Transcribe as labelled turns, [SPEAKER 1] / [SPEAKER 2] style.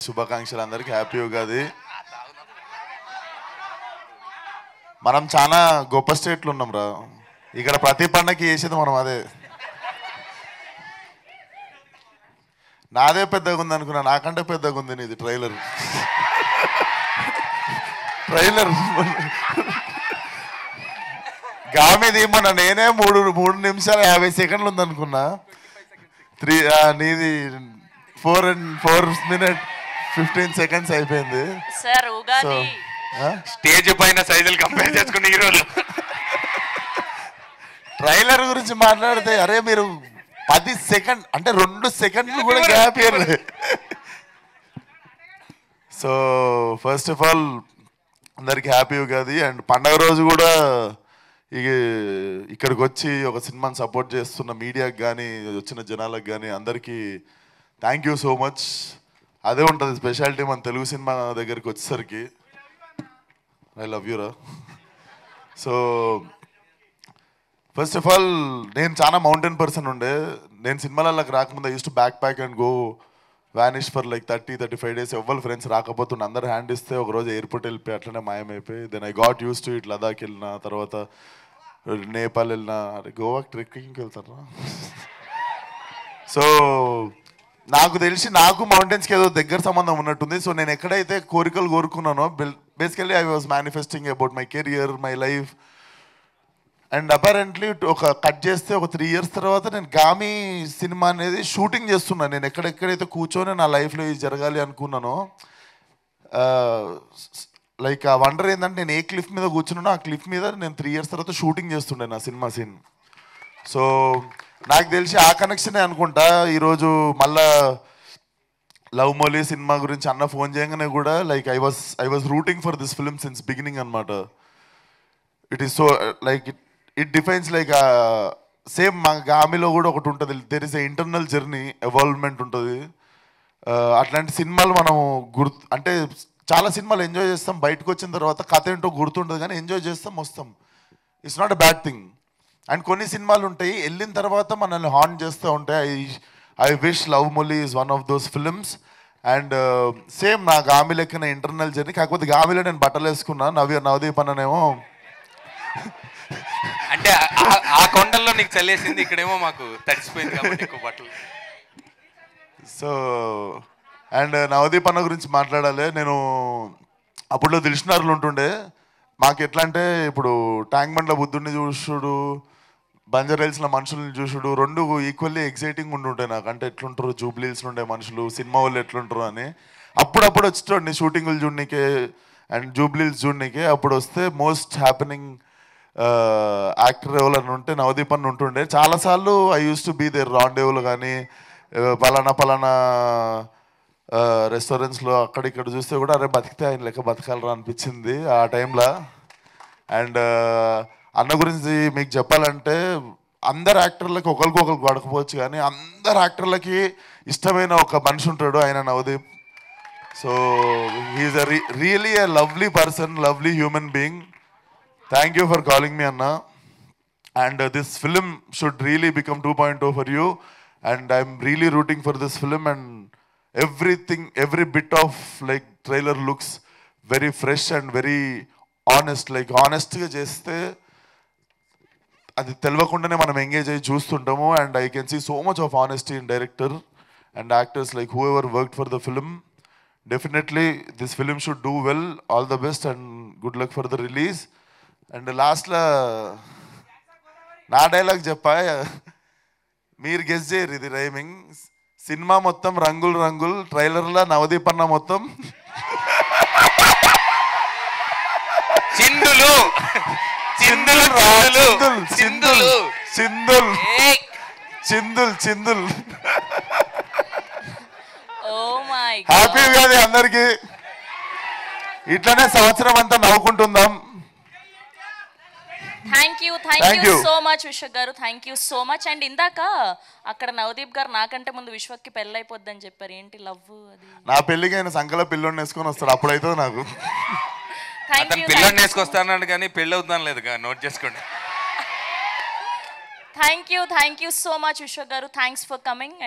[SPEAKER 1] శుభాకాంక్షలు అందరికి. హ్యాపీ ఉగాది. మనం చాలా గొప్ప స్టేట్లు ఉన్నాం రా. ఇక్కడ ప్రతి పండగకి చేసేది మనం అదే. నాదే పెద్దగా ఉంది అనుకున్నా, నాకంటే పెద్దగా ఉంది నీది ట్రైలర్. గామిది మొన్న నేనే 3 నిమిషాలు 50 సెకండ్లు ఉంది అనుకున్నా. నీది 4 minutes 15 seconds అయిపోయింది.
[SPEAKER 2] సార్ ఉగాది
[SPEAKER 3] స్టేజ్ పైన సైజులు కంపేర్ చేసుకుని హీరోలు
[SPEAKER 1] ట్రైలర్ గురించి మాట్లాడితే అరే మీరు 10 సెకండ్ అంటే 2 సెకండ్లు కూడా గ్యాప్ ఇవ్వలేదు. సో ఫస్ట్ ఆఫ్ ఆల్ అందరికి హ్యాపీ ఉగాది. అండ్ పండగ రోజు కూడా ఇక్కడికి వచ్చి ఒక సినిమాని సపోర్ట్ చేస్తున్న మీడియాకి కానీ వచ్చిన జనాలకు కానీ అందరికీ థ్యాంక్ యూ సో మచ్. అదే ఉంటుంది స్పెషాలిటీ మన తెలుగు సినిమా దగ్గరికి వచ్చేసరికి. ఐ లవ్ యూ రా. సో ఫస్ట్ ఆఫ్ ఆల్ నేను చాలా మౌంటైన్ పర్సన్ ఉండే. నేను సినిమాలకి రాకముందు used to backpack and go vanish for like 30-35 days. ఎవ్వరు ఫ్రెండ్స్ రాకపోతుండే, అందరు హ్యాండ్ ఇస్తే ఒకరోజు ఎయిర్పోర్ట్ వెళ్ళిపోయి అట్లనే మాయమైపోయి. Then I got used to it. Ladakh వెళ్ళిన తర్వాత నేపాల్ వెళ్ళిన, గోవాకి ట్రెక్కింగ్కి వెళ్తారా. సో నాకు తెలిసి నాకు మౌంటైన్స్కి ఏదో దగ్గర సంబంధం ఉన్నట్టుంది. సో నేను ఎక్కడైతే కోరికలు కోరుకున్నానో basically I was manifesting about my career, my life. And apparently ఒక కట్ చేస్తే ఒక 3 years తర్వాత నేను గామి సినిమా అనేది షూటింగ్ చేస్తున్నాను. నేను ఎక్కడెక్కడైతే కూర్చొని నా లైఫ్లో ఇది జరగాలి అనుకున్నానో, లైక్ ఆ వండర్ ఏంటంటే నేను ఏ క్లిఫ్ మీద కూర్చున్నానో ఆ క్లిఫ్ మీద నేను 3 years తర్వాత షూటింగ్ చేస్తుండే నా సినిమా సీన్. సో నాకు తెలిసి ఆ కనెక్షనే అనుకుంటా. ఈరోజు మళ్ళా లవ్ మొలీ సినిమా గురించి అన్న ఫోన్ చేయగానే కూడా like I was rooting for this film since beginning అనమాట. It is so like it defines like same మా గామిలో కూడా ఒకటి ఉంటుంది, there is a internal journey, evolvement ఉంటుంది. అట్లాంటి సినిమాలు మనం అంటే చాలా సినిమాలు ఎంజాయ్ చేస్తాం, బయటకు వచ్చిన తర్వాత కథ ఏంటో గుర్తుంటుంది కానీ ఎంజాయ్ చేస్తాం వస్తాం. It's not a bad thing. And కొన్ని సినిమాలు ఉంటాయి వెళ్ళిన తర్వాత మనల్ని హార్న్ చేస్తూ ఉంటాయి. I wish love Mouli is one of those films. And same నా గామి లెక్కన ఇంటర్నల్ జర్నీ. కాకపోతే గామిలో నేను బట్టలు వేసుకున్నా, నవదీప్ అన్ననేమో
[SPEAKER 3] అంటే ఆ కొండల్లో నీకు చల్లేసింది, ఇక్కడేమో మాకు తడిసిపోయింది కాబట్టి ఎక్కువ బట్టలు.
[SPEAKER 1] సో అండ్ నవదీప్ అన్న గురించి మాట్లాడాలి. నేను అప్పుడులో దిల్షునార్లు ఉంటుండే. మాకు ఎట్లా అంటే ఇప్పుడు ట్యాంక్ బండ్ల బుద్ధుడిని చూసుడు, బంజారాహిల్స్లో మనుషుల్ని చూసుడు రెండు ఈక్వల్లీ ఎక్సైటింగ్ ఉంటుంటాయి నాకు. అంటే ఎట్లుంటారు జూబ్లీహిల్స్లో ఉండే మనుషులు, సినిమా వాళ్ళు ఎట్లుంటారు అని. అప్పుడప్పుడు వచ్చేటండి షూటింగులు చూడనీకే అండ్ జూబ్లీహిల్స్ చూడనీకే. అప్పుడు వస్తే మోస్ట్ హ్యాపెనింగ్ యాక్టర్ ఎవరైనా ఉంటే నవదీప్ అన్న ఉంటుండే. చాలాసార్లు I used to be there రాండేవులు కానీ పలానా రెస్టారెంట్స్లో అక్కడిక్కడ చూస్తే కూడా అరే బతికితే ఆయన లెక్క బతకాలరా అనిపించింది ఆ టైంలో. అండ్ అన్న గురించి మీకు చెప్పాలంటే అందరు యాక్టర్లకి ఒకరికొకరికి పడకపోవచ్చు కానీ అందరు యాక్టర్లకి ఇష్టమైన ఒక మనిషి ఉంటాడు, ఆయన Navdeep. So he's a really a lovely person, lovely human being. Thank you for calling me, Anna. And this film should really become 2.0 for you. And I'm really rooting for this film. And everything, every bit of like trailer looks very fresh and very honest. Like honest ga cheste adi telvakundane manam engage ayi choostuntamu. And I can see so much of honesty in director and actors, like whoever worked for the film. Definitely this film should do well. All the best and good luck for the release. And లాస్ట్లో నా dialogue చెప్పా, మీరు guess చేయరు ఇది rhyming. Cinema మొత్తం రంగులు రంగులు, ట్రైలర్లో నవదీప్ అన్న మొత్తం
[SPEAKER 3] చిందులు
[SPEAKER 1] చిందుల్ చిందుల్ చిందుల్ చిందుల్ చిందుల్. హ్యాపీ ఉగాది అందరికి. ఇట్లనే సంవత్సరం అంతా నవ్వుకుంటుందాం.
[SPEAKER 2] Thank you so much Vishwak garu, thank you so much. And ఇందాక అక్కడ నవదీప్ గారు నాకంటే ముందు విశ్వక్కి పెళ్ళి అయిపోద్ది అని చెప్పారు. ఏంటి లవ్ అది?
[SPEAKER 1] నా పెళ్ళికి ఆయన సంకల పిల్లోని వేసుకొని వస్తాడు, అప్పుడైతే నాకు
[SPEAKER 3] పిల్లోని వేసుకొస్తాను కానీ పెళ్ళి అవుతాను లేదు, నోట్ చేసుకోండి.
[SPEAKER 2] Thank you so much Vishwak గారు, థ్యాంక్స్ ఫర్ కమింగ్.